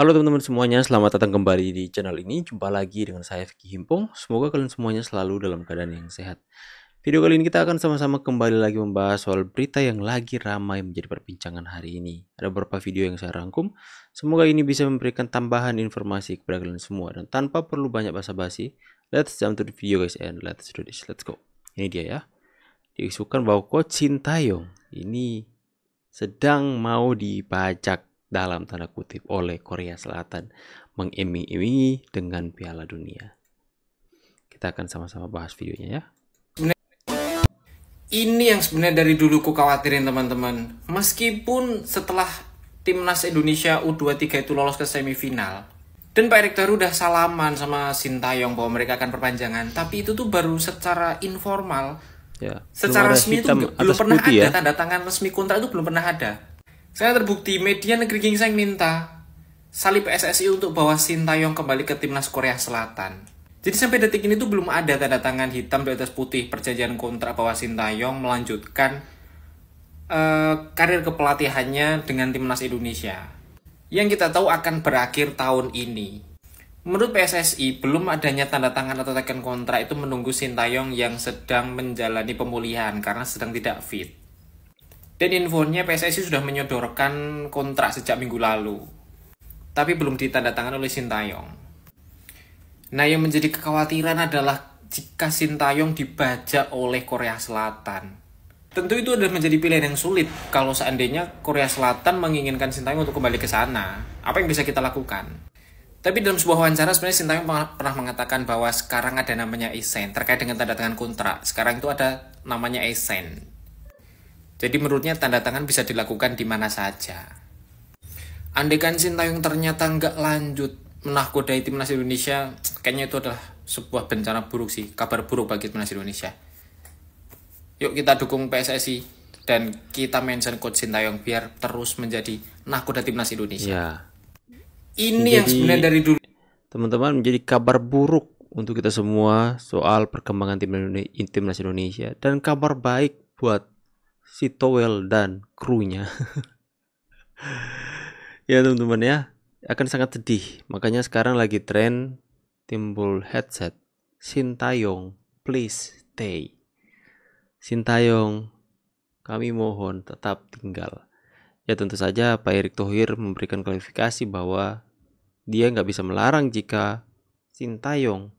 Halo teman-teman semuanya, selamat datang kembali di channel ini. Jumpa lagi dengan saya Vicky Himpong. Semoga kalian semuanya selalu dalam keadaan yang sehat. Video kali ini kita akan sama-sama kembali lagi membahas soal berita yang lagi ramai menjadi perbincangan hari ini. Ada beberapa video yang saya rangkum. Semoga ini bisa memberikan tambahan informasi kepada kalian semua. Dan tanpa perlu banyak basa-basi, let's jump to the video guys and let's do this. Let's go. Ini dia ya. Diisukan bahwa Coach Sintayong ini sedang mau dibajak dalam tanda kutip oleh Korea Selatan, mengiming-imingi dengan Piala Dunia. Kita akan sama-sama bahas videonya ya. Ini yang sebenarnya dari dulu ku khawatirin teman-teman. Meskipun setelah timnas Indonesia U23 itu lolos ke semifinal dan Pak Erick Thohir udah salaman sama Sintayong bahwa mereka akan perpanjangan, tapi itu tuh baru secara informal. Ya, secara resmi itu belum pernah ada, ya. tanda tangan resmi kontrak itu belum pernah ada. Saya terbukti media negeri gingseng minta salib PSSI untuk bawa Sintayong kembali ke timnas Korea Selatan. Jadi sampai detik ini tuh belum ada tanda tangan hitam di atas putih perjanjian kontrak bahwa Sintayong melanjutkan karir kepelatihannya dengan timnas Indonesia yang kita tahu akan berakhir tahun ini. Menurut PSSI, belum adanya tanda tangan atau tekan kontrak itu menunggu Sintayong yang sedang menjalani pemulihan karena sedang tidak fit. Dan infonya PSSI sudah menyodorkan kontrak sejak minggu lalu, tapi belum ditandatangan oleh Sintayong. Nah, yang menjadi kekhawatiran adalah jika Sintayong dibajak oleh Korea Selatan. Tentu itu adalah menjadi pilihan yang sulit kalau seandainya Korea Selatan menginginkan Sintayong untuk kembali ke sana. Apa yang bisa kita lakukan? Tapi dalam sebuah wawancara sebenarnya Sintayong pernah mengatakan bahwa sekarang ada namanya ESEN terkait dengan tanda tangan kontrak. Sekarang itu ada namanya ESEN. Jadi menurutnya tanda tangan bisa dilakukan di mana saja. Andaikan Sintayong ternyata nggak lanjut menahkodai timnas Indonesia, kayaknya itu adalah sebuah bencana buruk sih, kabar buruk bagi timnas Indonesia. Yuk kita dukung PSSI dan kita mention Coach Sintayong biar terus menjadi nahkoda timnas Indonesia. Ya. Ini yang sebenarnya dari dulu. Teman-teman, menjadi kabar buruk untuk kita semua soal perkembangan timnas Indonesia dan kabar baik buat si Towel dan krunya. Ya teman-teman ya, akan sangat sedih. Makanya sekarang lagi tren timbul headset Sintayong please stay. Sintayong kami mohon tetap tinggal. Ya tentu saja Pak Erick Thohir memberikan klarifikasi bahwa dia nggak bisa melarang jika Sintayong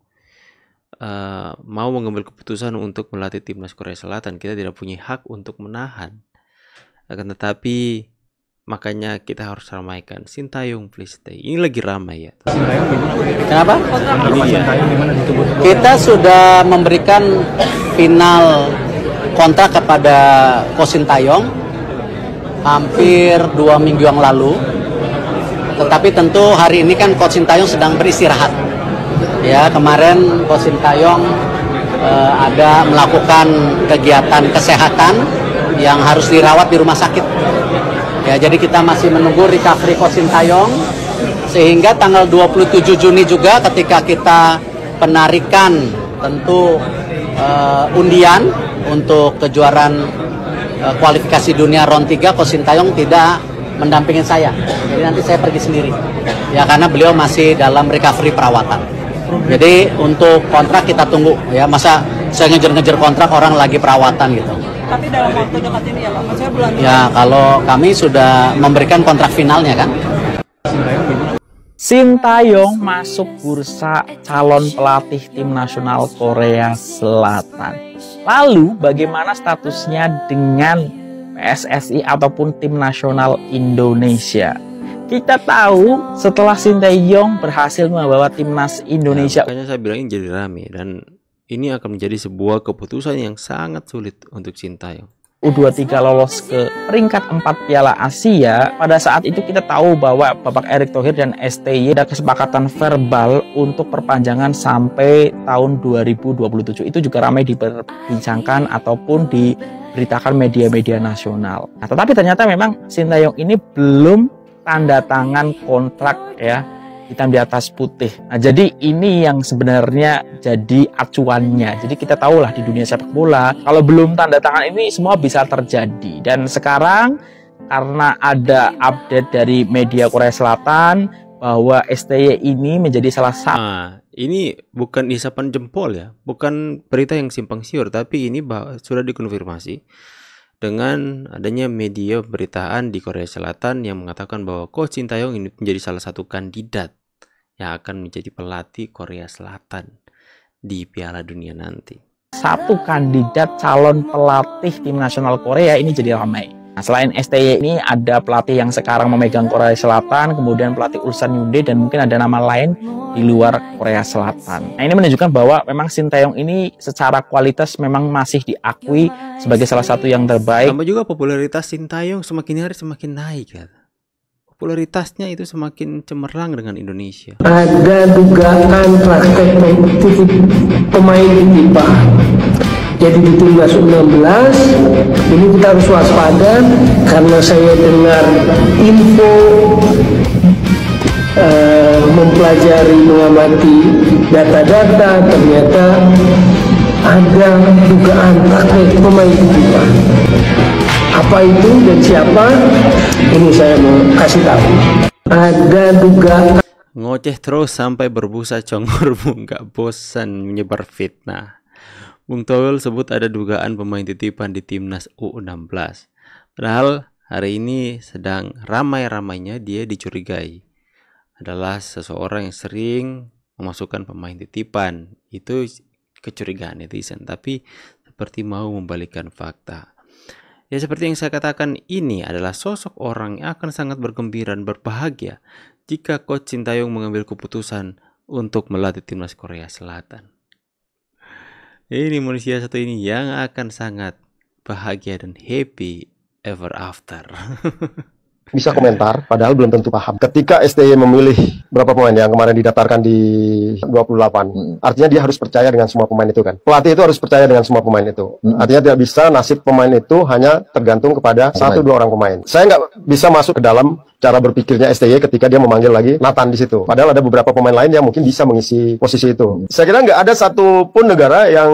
mau mengambil keputusan untuk melatih timnas Korea Selatan. Kita tidak punya hak untuk menahan. Akan tetapi makanya kita harus ramaikan Sintayong please stay. Ini lagi ramai ya. Kenapa? Ini dia. Kita sudah memberikan final kontrak kepada Coach Sintayong hampir 2 minggu yang lalu. Tetapi tentu hari ini kan Coach Sintayong sedang beristirahat. Ya, kemarin Coach Sintayong ada melakukan kegiatan kesehatan yang harus dirawat di rumah sakit. Ya, jadi kita masih menunggu recovery Coach Sintayong sehingga tanggal 27 Juni juga ketika kita penarikan tentu undian untuk kejuaraan kualifikasi dunia round 3, Coach Sintayong tidak mendampingin saya. Jadi nanti saya pergi sendiri. Ya, karena beliau masih dalam recovery perawatan. Jadi untuk kontrak kita tunggu ya, masa saya ngejar-ngejar kontrak orang lagi perawatan gitu. Tapi dalam waktu dekat ini ya Pak, maksudnya bulan ini. Ya, kalau kami sudah memberikan kontrak finalnya kan. Sintayong masuk bursa calon pelatih tim nasional Korea Selatan. Lalu bagaimana statusnya dengan PSSI ataupun tim nasional Indonesia? Kita tahu setelah Sintayong berhasil membawa timnas Indonesia. Makanya saya bilang ini jadi rame dan ini akan menjadi sebuah keputusan yang sangat sulit untuk Sintayong. U23 lolos ke peringkat 4 Piala Asia. Pada saat itu kita tahu bahwa Bapak Erick Thohir dan STY ada kesepakatan verbal untuk perpanjangan sampai tahun 2027. Itu juga ramai diperbincangkan ataupun diberitakan media-media nasional. Nah, tetapi ternyata memang Sintayong ini belum tanda tangan kontrak ya, hitam di atas putih. Nah, jadi ini yang sebenarnya jadi acuannya. Jadi kita tahulah di dunia sepak bola, kalau belum tanda tangan ini semua bisa terjadi. Dan sekarang karena ada update dari media Korea Selatan bahwa STY ini menjadi salah satu. Nah, ini bukan isapan jempol ya, bukan berita yang simpang siur, tapi ini sudah dikonfirmasi dengan adanya media pemberitaan di Korea Selatan yang mengatakan bahwa Coach Sintayong ini menjadi salah satu kandidat yang akan menjadi pelatih Korea Selatan di Piala Dunia nanti. Satu kandidat calon pelatih tim nasional Korea ini jadi ramai. Nah, selain STY ini ada pelatih yang sekarang memegang Korea Selatan, kemudian pelatih Ulsan Hyundai, dan mungkin ada nama lain di luar Korea Selatan. Nah, ini menunjukkan bahwa memang Sintayong ini secara kualitas memang masih diakui sebagai salah satu yang terbaik. Sama juga popularitas Sintayong semakin hari semakin naik ya. Popularitasnya itu semakin cemerlang dengan Indonesia. Ada dugaan praktek nepotisme pemain FIFA. Jadi di timnas U16 ini kita harus waspada karena saya dengar info mempelajari, mengamati data-data, ternyata ada dugaan praktek pemain FIFA. Apa itu dan siapa? Ini saya mau kasih tahu. Ada dugaan. Ngoceh terus sampai berbusa congormu, nggak bosan menyebar fitnah. Bung Toel sebut ada dugaan pemain titipan di timnas U16. Padahal hari ini sedang ramai-ramainya dia dicurigai adalah seseorang yang sering memasukkan pemain titipan. Itu kecurigaan netizen, tapi seperti mau membalikkan fakta. Ya, seperti yang saya katakan, ini adalah sosok orang yang akan sangat bergembira dan berbahagia jika Coach Sintayong mengambil keputusan untuk melatih timnas Korea Selatan. Ini manusia satu ini yang akan sangat bahagia dan happy ever after. Bisa komentar, padahal belum tentu paham. Ketika STY memilih berapa pemain yang kemarin didaftarkan di 28, artinya dia harus percaya dengan semua pemain itu kan. Pelatih itu harus percaya dengan semua pemain itu. Artinya tidak bisa nasib pemain itu hanya tergantung kepada 1-2 orang pemain. Saya nggak bisa masuk ke dalam cara berpikirnya STY ketika dia memanggil lagi Nathan di situ. Padahal ada beberapa pemain lain yang mungkin bisa mengisi posisi itu. Saya kira nggak ada satupun negara yang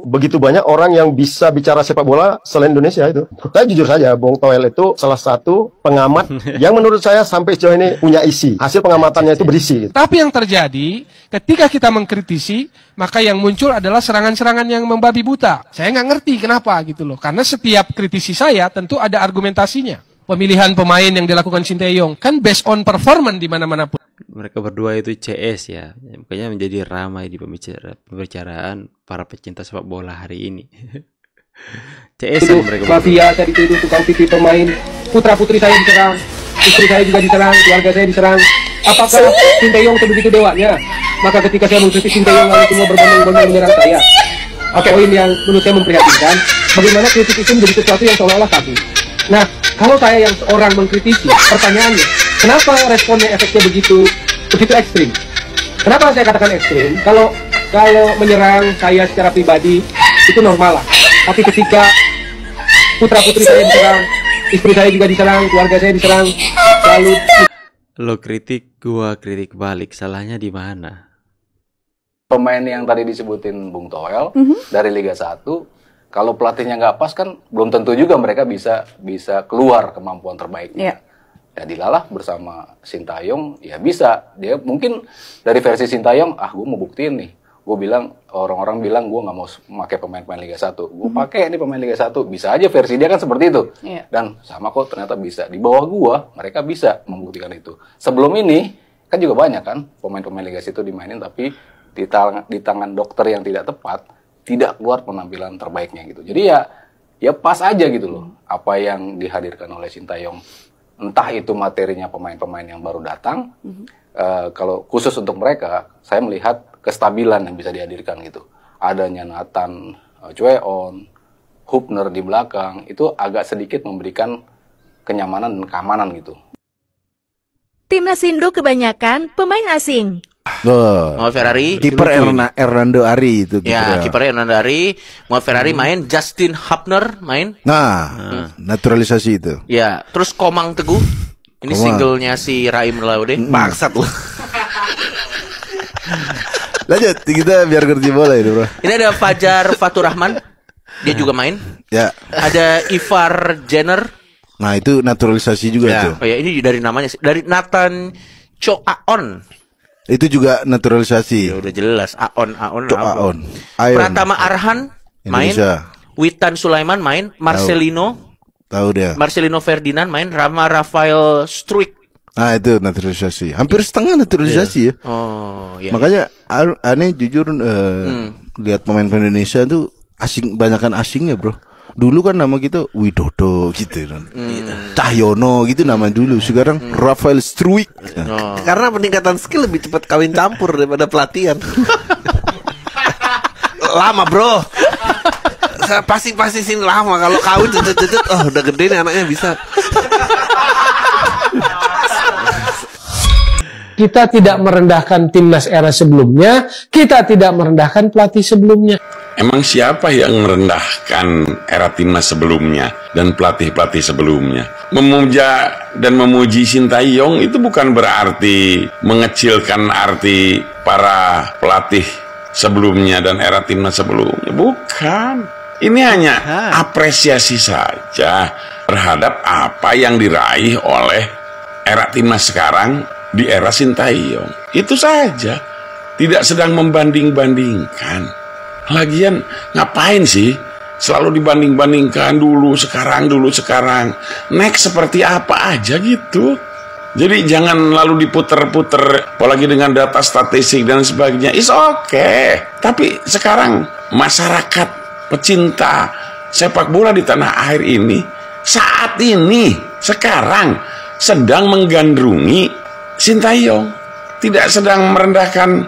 begitu banyak orang yang bisa bicara sepak bola selain Indonesia itu. Saya jujur saja, Bung Toel itu salah satu pengamat yang menurut saya sampai sejauh ini punya isi. Hasil pengamatannya itu berisi. Tapi yang terjadi ketika kita mengkritisi, maka yang muncul adalah serangan-serangan yang membabi buta. Saya nggak ngerti kenapa gitu loh. Karena setiap kritisi saya tentu ada argumentasinya. Pemilihan pemain yang dilakukan Sintayong kan based on performance di mana-mana pun. Mereka berdua itu CS ya, makanya menjadi ramai di pembicaraan para pecinta sepak bola hari ini. CS Itu mereka mafia, saya dituduh tukang titip pemain, putra-putri saya diserang, istri saya juga diserang, keluarga saya diserang. Apakah Sintayong sebegitu dewanya? Maka ketika saya mengkritik Sintayong lalu semua berbondong-bondong menyerang saya. Poin yang menurut saya memprihatinkan, bagaimana kritik itu menjadi sesuatu yang seolah-olah tabu. Nah, kalau saya yang seorang mengkritisi, pertanyaannya, kenapa responnya efeknya begitu ekstrim? Kenapa saya katakan ekstrim? Kalau menyerang saya secara pribadi itu normal lah. Tapi ketika putra-putri saya diserang, istri saya juga diserang, keluarga saya diserang, lalu lo kritik, gua kritik balik, salahnya di mana? Pemain yang tadi disebutin Bung Toel dari Liga 1, kalau pelatihnya nggak pas kan belum tentu juga mereka bisa keluar kemampuan terbaiknya. Ya dilalah bersama Sintayong, ya bisa. Dia mungkin dari versi Sintayong, gue mau buktiin nih. Gue bilang, orang-orang bilang gue nggak mau pakai pemain-pemain Liga 1. Gue pakai nih pemain Liga 1. Bisa aja versi dia kan seperti itu. Dan sama kok ternyata bisa. Di bawah gue, mereka bisa membuktikan itu. Sebelum ini, kan juga banyak kan pemain-pemain Liga 1 dimainin, tapi di tangan dokter yang tidak tepat, tidak keluar penampilan terbaiknya gitu. Jadi ya pas aja gitu loh apa yang dihadirkan oleh Sintayong. Entah itu materinya pemain-pemain yang baru datang. Kalau khusus untuk mereka, saya melihat kestabilan yang bisa dihadirkan gitu. Adanya Nathan, Chweon, Hubner di belakang itu agak sedikit memberikan kenyamanan dan keamanan gitu. Timnas Indo kebanyakan pemain asing. Muhammad Ferrari, kiper Hernando Ari itu. Ya, kiper Hernando Ari, Muhammad Ferrari main, Justin Hubner main. Naturalisasi itu. Ya, terus Komang Teguh. Ini singlenya si Raim Laude. Bangsat lu. Lanjut, kita biar ngerti bola ini, Bro. Ini ada Fajar Fatur Rahman. Dia juga main. Ya. Ada Ivar Jenner. Nah, itu naturalisasi juga tuh. Oh ya, ini dari namanya, dari Nathan Cho Aon. Itu juga naturalisasi. Ya udah jelas Aon Cho Aon. Ayon. Pratama Arhan main. Indonesia. Witan Sulaiman main. Marcelino. Tahu dia. Marcelino Ferdinand main. Rafael Struik. Ah itu naturalisasi. Hampir setengah naturalisasi ya. Oh iya. Makanya aneh jujur lihat pemain Indonesia tuh banyakan asingnya, bro. Dulu kan nama kita Widodo gitu kan. Cahyono gitu nama dulu. Sekarang Rafael Struik. Karena peningkatan skill lebih cepat kawin campur daripada pelatihan. Lama, bro. Pasti sini lama. Kalau kawin cecet udah gede nih anaknya bisa. Kita tidak merendahkan timnas era sebelumnya, kita tidak merendahkan pelatih sebelumnya. Emang siapa yang merendahkan era timnas sebelumnya dan pelatih-pelatih sebelumnya? Memuja dan memuji Sintayong itu bukan berarti mengecilkan arti para pelatih sebelumnya dan era timnas sebelumnya. Bukan. Ini hanya apresiasi saja terhadap apa yang diraih oleh era timnas sekarang di era Sintayong. Itu saja. Tidak sedang membanding-bandingkan. Lagian ngapain sih selalu dibanding-bandingkan dulu sekarang. Next seperti apa aja gitu. Jadi jangan lalu diputer-puter apalagi dengan data statistik dan sebagainya. It's okay. Tapi sekarang masyarakat pecinta sepak bola di tanah air ini saat ini sekarang sedang menggandrungi Sintayong, tidak sedang merendahkan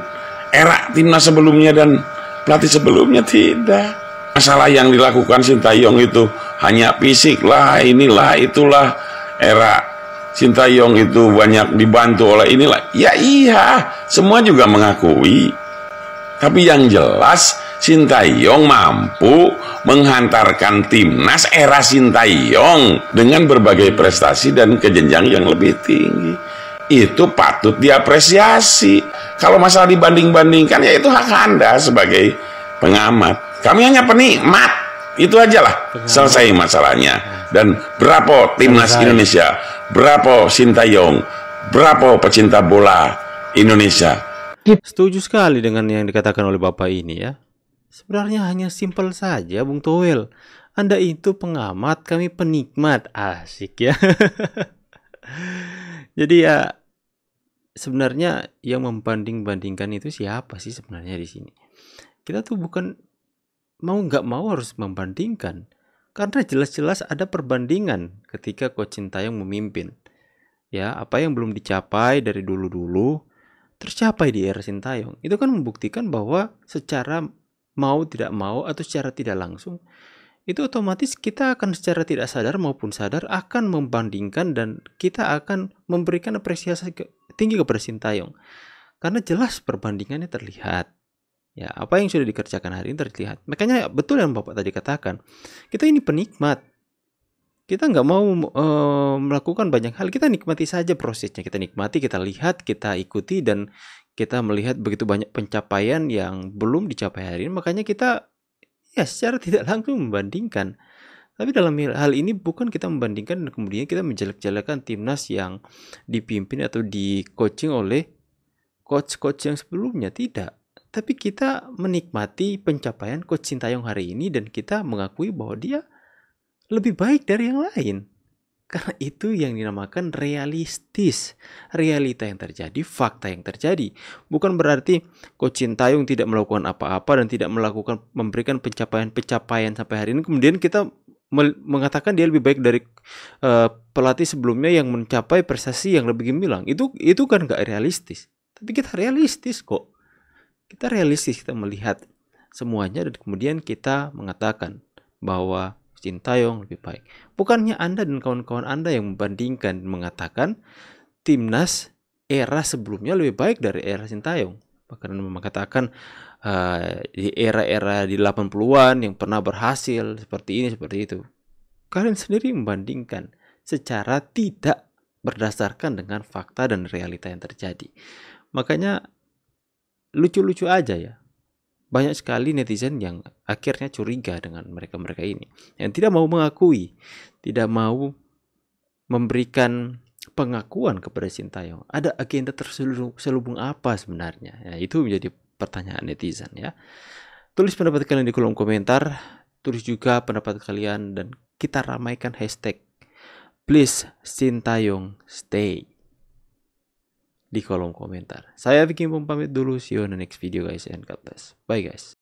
era timnas sebelumnya dan pelatih sebelumnya, tidak. Masalah yang dilakukan Sintayong itu hanya fisik lah, inilah, itulah. Era Sintayong itu banyak dibantu oleh inilah. Ya iya, semua juga mengakui. Tapi yang jelas Sintayong mampu menghantarkan timnas era Sintayong dengan berbagai prestasi dan ke jenjang yang lebih tinggi. Itu patut diapresiasi. Kalau masalah dibanding-bandingkan, ya itu hak Anda sebagai pengamat. Kami hanya penikmat. Itu aja lah, selesai masalahnya. Dan berapa timnas Indonesia, berapa Sintayong, berapa pecinta bola Indonesia. Setuju sekali dengan yang dikatakan oleh Bapak ini ya. Sebenarnya hanya simpel saja, Bung Toel. Anda itu pengamat, kami penikmat. Asik ya. Jadi ya sebenarnya yang membanding-bandingkan itu siapa sih sebenarnya di sini? Kita tuh bukan nggak mau harus membandingkan, karena jelas-jelas ada perbandingan ketika Coach Sintayong memimpin. Ya, apa yang belum dicapai dari dulu-dulu tercapai di era Sintayong. Itu kan membuktikan bahwa secara mau tidak mau atau secara tidak langsung itu otomatis kita akan secara tidak sadar maupun sadar akan membandingkan dan kita akan memberikan apresiasi tinggi kepada Sintayong. Karena jelas perbandingannya terlihat. Ya, apa yang sudah dikerjakan hari ini terlihat. Makanya betul yang Bapak tadi katakan. Kita ini penikmat. Kita nggak mau melakukan banyak hal. Kita nikmati saja prosesnya. Kita nikmati, kita lihat, kita ikuti, dan kita melihat begitu banyak pencapaian yang belum dicapai hari ini. Makanya kita ya secara tidak langsung membandingkan. Tapi dalam hal ini bukan kita membandingkan dan kemudian kita menjelek-jelekan timnas yang dipimpin atau di coaching oleh coach-coach yang sebelumnya. Tidak. Tapi kita menikmati pencapaian Coach Sintayong hari ini dan kita mengakui bahwa dia lebih baik dari yang lain. Karena itu yang dinamakan realistis. Realita yang terjadi, fakta yang terjadi. Bukan berarti Coach Sintayong tidak melakukan apa-apa dan tidak memberikan pencapaian-pencapaian sampai hari ini. Kemudian kita mengatakan dia lebih baik dari pelatih sebelumnya yang mencapai prestasi yang lebih gemilang. Itu kan gak realistis. Tapi kita realistis kok. Kita realistis, kita melihat semuanya dan kemudian kita mengatakan bahwa Sintayong lebih baik. Bukannya Anda dan kawan-kawan Anda yang membandingkan, mengatakan timnas era sebelumnya lebih baik dari era Sintayong. Bahkan mengatakan di era-era di 80-an yang pernah berhasil seperti ini, seperti itu. Kalian sendiri membandingkan secara tidak berdasarkan dengan fakta dan realita yang terjadi. Makanya lucu-lucu aja ya. Banyak sekali netizen yang akhirnya curiga dengan mereka-mereka ini. Yang tidak mau mengakui, tidak mau memberikan pengakuan kepada Sintayong? Ada agenda terselubung apa sebenarnya? Ya, itu menjadi pertanyaan netizen ya. Tulis pendapat kalian di kolom komentar, tulis juga pendapat kalian dan kita ramaikan hashtag please Sintayong stay di kolom komentar. Saya Vicky pamit dulu, see you on the next video guys and God bless. Bye guys.